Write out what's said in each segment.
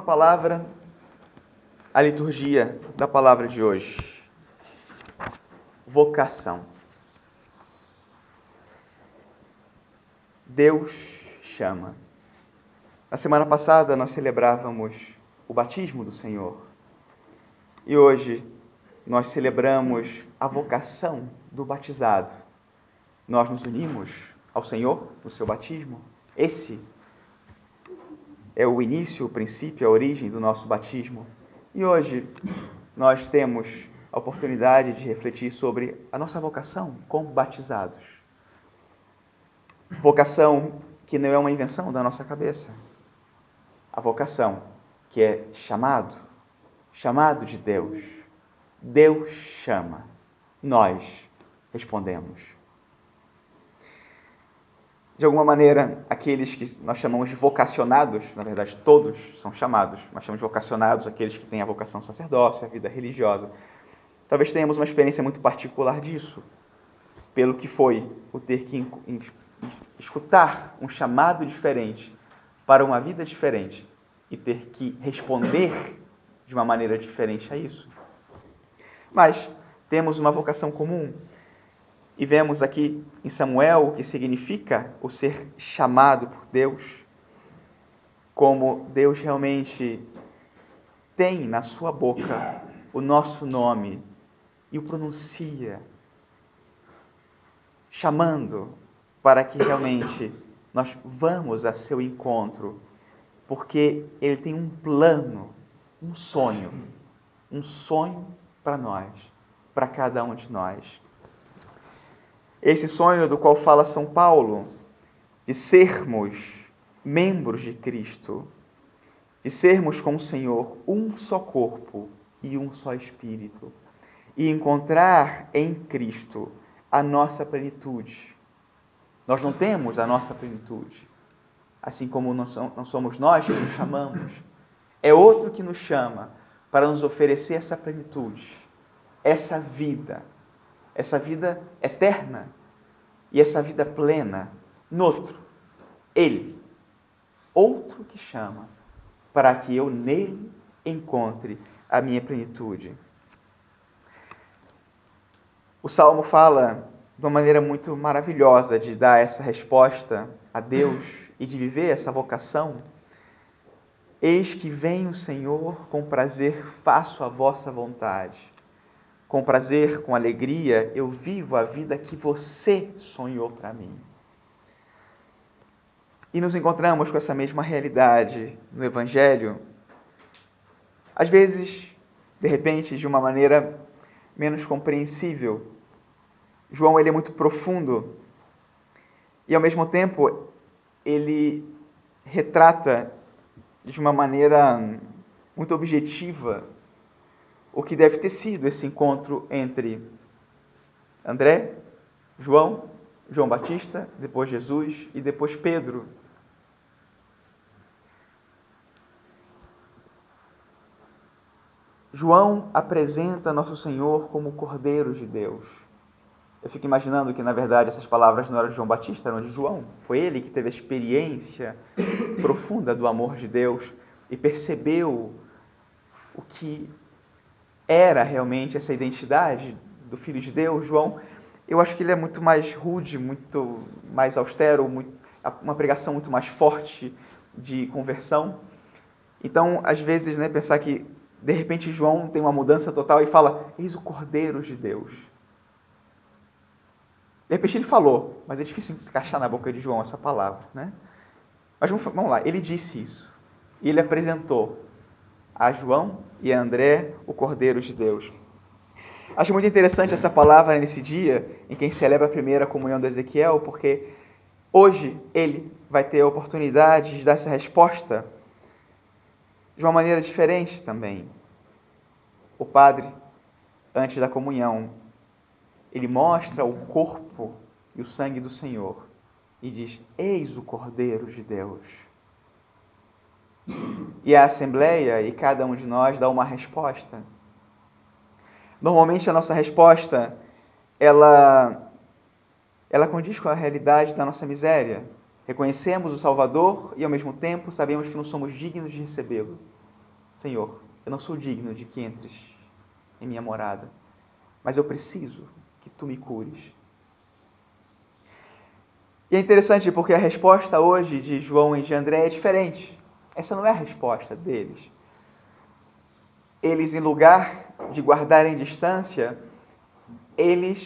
uma palavra, a liturgia da palavra de hoje. Vocação. Deus chama. Na semana passada nós celebrávamos o batismo do Senhor. E hoje nós celebramos a vocação do batizado. Nós nos unimos ao Senhor no seu batismo. Esse é o início, o princípio, a origem do nosso batismo. E hoje nós temos a oportunidade de refletir sobre a nossa vocação como batizados. Vocação que não é uma invenção da nossa cabeça. A vocação que é chamado de Deus. Deus chama, nós respondemos. De alguma maneira, aqueles que nós chamamos de vocacionados, na verdade todos são chamados, nós chamamos de vocacionados aqueles que têm a vocação sacerdócia, a vida religiosa. Talvez tenhamos uma experiência muito particular disso, pelo que foi o ter que escutar um chamado diferente para uma vida diferente e ter que responder de uma maneira diferente a isso. Mas temos uma vocação comum. E vemos aqui em Samuel o que significa o ser chamado por Deus, como Deus realmente tem na sua boca o nosso nome e o pronuncia, chamando para que realmente nós vamos a seu encontro, porque Ele tem um plano, um sonho para nós, para cada um de nós. Esse sonho do qual fala São Paulo, de sermos membros de Cristo, de sermos com o Senhor um só corpo e um só espírito, e encontrar em Cristo a nossa plenitude. Nós não temos a nossa plenitude, assim como não somos nós que nos chamamos. É outro que nos chama para nos oferecer essa plenitude, essa vida eterna e essa vida plena noutro, Ele, outro que chama para que eu nele encontre a minha plenitude. O Salmo fala de uma maneira muito maravilhosa de dar essa resposta a Deus e de viver essa vocação. Eis que vem o Senhor, com prazer faço a vossa vontade. Com prazer, com alegria, eu vivo a vida que você sonhou para mim. E nos encontramos com essa mesma realidade no Evangelho, às vezes, de repente, de uma maneira menos compreensível. João, ele é muito profundo e, ao mesmo tempo, ele retrata de uma maneira muito objetiva o que deve ter sido esse encontro entre André, João Batista, depois Jesus e depois Pedro. João apresenta Nosso Senhor como o Cordeiro de Deus. Eu fico imaginando que, na verdade, essas palavras não eram de João Batista, eram de João. Foi ele que teve a experiência profunda do amor de Deus e percebeu o que era realmente essa identidade do Filho de Deus. João, eu acho que ele é muito mais rude, muito mais austero, uma pregação muito mais forte de conversão. Então, às vezes, pensar que, de repente, João tem uma mudança total e fala, eis o Cordeiro de Deus. De repente ele falou, mas é difícil encaixar na boca de João essa palavra, Mas vamos lá, ele disse isso. E ele apresentou a João e a André o Cordeiro de Deus. Acho muito interessante essa palavra nesse dia em que celebra a primeira comunhão de Ezequiel, porque hoje ele vai ter a oportunidade de dar essa resposta de uma maneira diferente também. O padre, antes da comunhão, ele mostra o corpo e o sangue do Senhor e diz, eis o Cordeiro de Deus. E a Assembleia e cada um de nós dá uma resposta. Normalmente a nossa resposta, ela condiz com a realidade da nossa miséria. Reconhecemos o Salvador e ao mesmo tempo sabemos que não somos dignos de recebê-lo. Senhor, eu não sou digno de que entres em minha morada, mas eu preciso que tu me cures. E é interessante porque a resposta hoje de João e de André é diferente. Essa não é a resposta deles. Eles, em lugar de guardarem distância, eles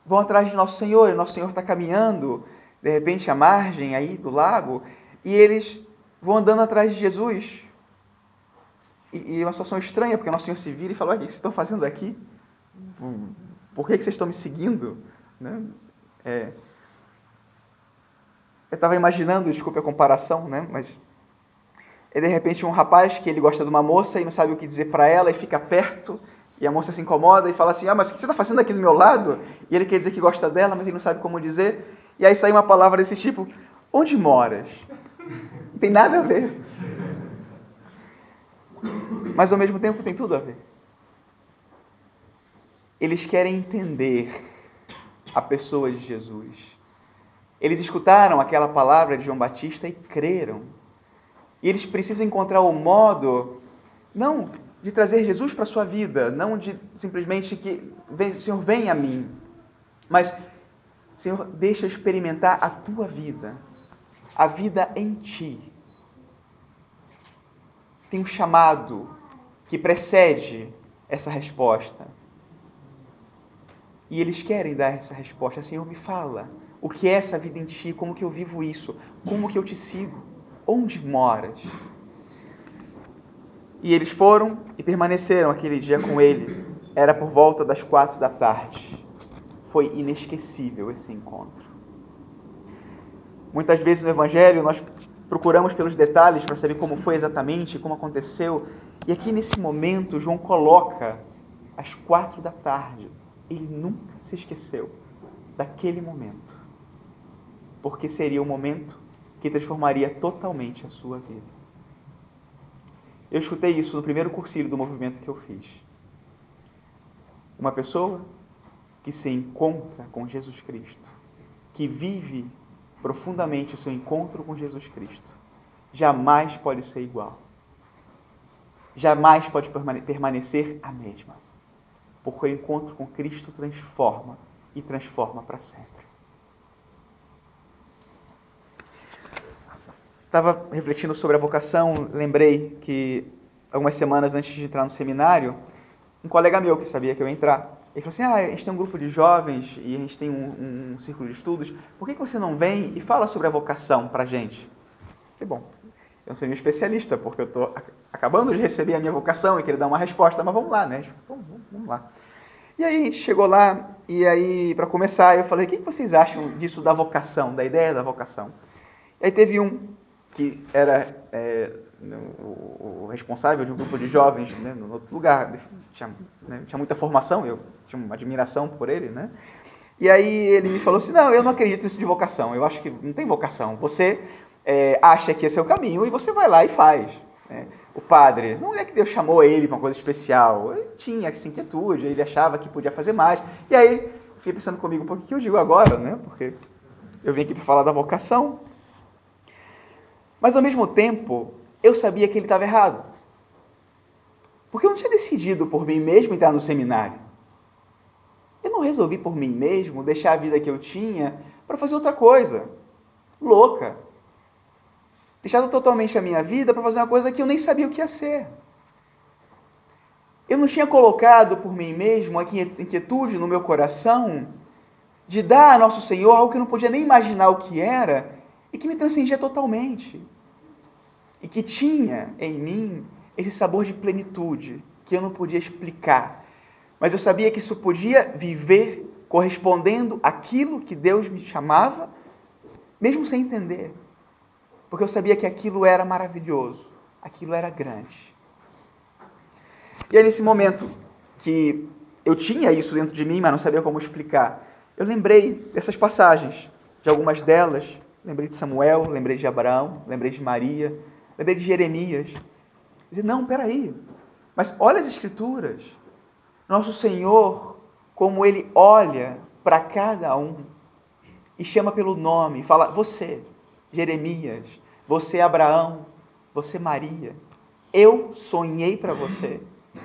vão atrás de Nosso Senhor, e Nosso Senhor está caminhando, de repente, à margem aí do lago, e eles vão andando atrás de Jesus. E é uma situação estranha, porque Nosso Senhor se vira e fala: olha, o que vocês estão fazendo aqui? Por que vocês estão me seguindo? Né? Eu estava imaginando, desculpe a comparação, né? Mas é de repente um rapaz que ele gosta de uma moça e não sabe o que dizer para ela e fica perto, e a moça se incomoda e fala assim: mas o que você está fazendo aqui do meu lado? E ele quer dizer que gosta dela, mas ele não sabe como dizer. E aí sai uma palavra desse tipo: onde moras? Não tem nada a ver. Mas ao mesmo tempo tem tudo a ver. Eles querem entender a pessoa de Jesus. Eles escutaram aquela palavra de João Batista e creram. E eles precisam encontrar o modo, não de trazer Jesus para a sua vida, não de simplesmente que, Senhor, vem a mim, mas, Senhor, deixa eu experimentar a tua vida, a vida em ti. Tem um chamado que precede essa resposta. E eles querem dar essa resposta. Senhor, me fala, o que é essa vida em ti? Como que eu vivo isso? Como que eu te sigo? Onde moras? E eles foram e permaneceram aquele dia com ele. Era por volta das 4 da tarde. Foi inesquecível esse encontro. Muitas vezes no Evangelho nós procuramos pelos detalhes para saber como foi exatamente, como aconteceu. E aqui nesse momento João coloca às 4 da tarde. Ele nunca se esqueceu daquele momento. Porque seria o momento que transformaria totalmente a sua vida. Eu escutei isso no primeiro cursilho do movimento que eu fiz. Uma pessoa que se encontra com Jesus Cristo, que vive profundamente o seu encontro com Jesus Cristo, jamais pode ser igual. Jamais pode permanecer a mesma. Porque o encontro com Cristo transforma e transforma para sempre. Estava refletindo sobre a vocação, lembrei que algumas semanas antes de entrar no seminário, um colega meu que sabia que eu ia entrar, ele falou assim: a gente tem um grupo de jovens e a gente tem um círculo de estudos, por que você não vem e fala sobre a vocação para a gente? Eu falei: bom, eu não sou nenhum especialista, porque eu estou acabando de receber a minha vocação e querer dar uma resposta, mas vamos lá, né? Vamos lá. E aí a gente chegou lá, e aí, para começar, eu falei: o que vocês acham disso da vocação, da ideia da vocação? E aí teve um que era o responsável de um grupo de jovens, né, no outro lugar, tinha muita formação, eu tinha uma admiração por ele, né? E aí ele me falou assim: não, eu não acredito nisso de vocação, eu acho que não tem vocação, você acha que esse é o caminho e você vai lá e faz. Né? O padre, não é que Deus chamou ele para uma coisa especial, ele tinha essa inquietude, ele achava que podia fazer mais, e aí eu fiquei pensando comigo: por que eu digo agora, né? Porque eu vim aqui para falar da vocação. Mas, ao mesmo tempo, eu sabia que ele estava errado. Porque eu não tinha decidido por mim mesmo entrar no seminário. Eu não resolvi por mim mesmo deixar a vida que eu tinha para fazer outra coisa. Louca. Deixado totalmente a minha vida para fazer uma coisa que eu nem sabia o que ia ser. Eu não tinha colocado por mim mesmo a inquietude no meu coração de dar a Nosso Senhor algo que eu não podia nem imaginar o que era, e que me transcendia totalmente. E que tinha em mim esse sabor de plenitude, que eu não podia explicar. Mas eu sabia que isso podia viver correspondendo àquilo que Deus me chamava, mesmo sem entender. Porque eu sabia que aquilo era maravilhoso, aquilo era grande. E aí, nesse momento que eu tinha isso dentro de mim, mas não sabia como explicar, eu lembrei dessas passagens, de algumas delas. Lembrei de Samuel, lembrei de Abraão, lembrei de Maria, lembrei de Jeremias. Dizia: não, peraí, mas olha as Escrituras. Nosso Senhor, como Ele olha para cada um e chama pelo nome, fala: você, Jeremias, você, Abraão, você, Maria. Eu sonhei para você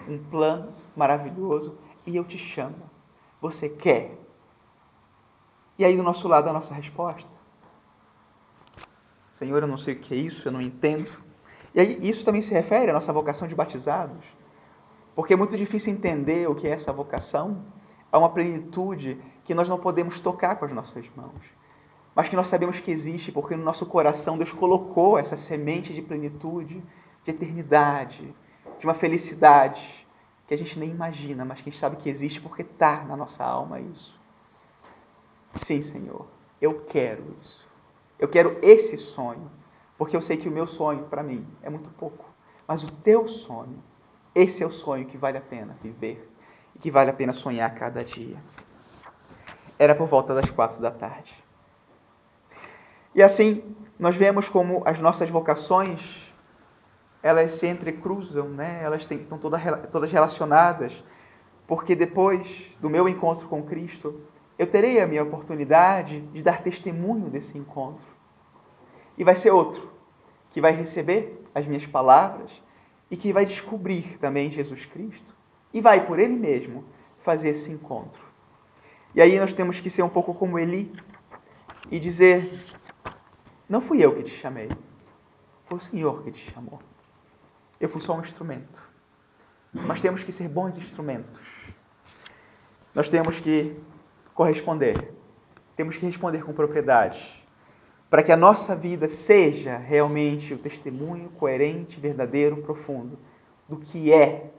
um plano maravilhoso e eu te chamo. Você quer? E aí do nosso lado a nossa resposta: Senhor, eu não sei o que é isso, eu não entendo. E aí isso também se refere à nossa vocação de batizados. Porque é muito difícil entender o que é essa vocação. Há uma plenitude que nós não podemos tocar com as nossas mãos, mas que nós sabemos que existe, porque no nosso coração Deus colocou essa semente de plenitude, de eternidade, de uma felicidade que a gente nem imagina, mas que a gente sabe que existe porque está na nossa alma isso. Sim, Senhor, eu quero isso. Eu quero esse sonho, porque eu sei que o meu sonho, para mim, é muito pouco. Mas o teu sonho, esse é o sonho que vale a pena viver e que vale a pena sonhar cada dia. Era por volta das 4 da tarde. E assim, nós vemos como as nossas vocações, elas se entrecruzam, né? Elas estão todas relacionadas, porque depois do meu encontro com Cristo, eu terei a minha oportunidade de dar testemunho desse encontro. E vai ser outro, que vai receber as minhas palavras e que vai descobrir também Jesus Cristo e vai, por ele mesmo, fazer esse encontro. E aí nós temos que ser um pouco como Eli e dizer: não fui eu que te chamei, foi o Senhor que te chamou. Eu fui só um instrumento. Mas temos que ser bons instrumentos. Nós temos que corresponder. Temos que responder com propriedade, para que a nossa vida seja realmente o testemunho coerente, verdadeiro, profundo do que é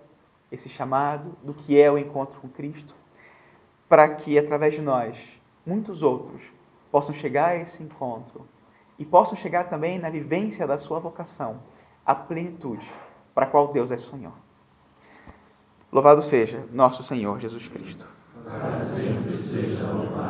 esse chamado, do que é o encontro com Cristo, para que, através de nós, muitos outros possam chegar a esse encontro e possam chegar também na vivência da sua vocação, a plenitude para a qual Deus é Senhor. Louvado seja nosso Senhor Jesus Cristo. Para sempre seja louvado.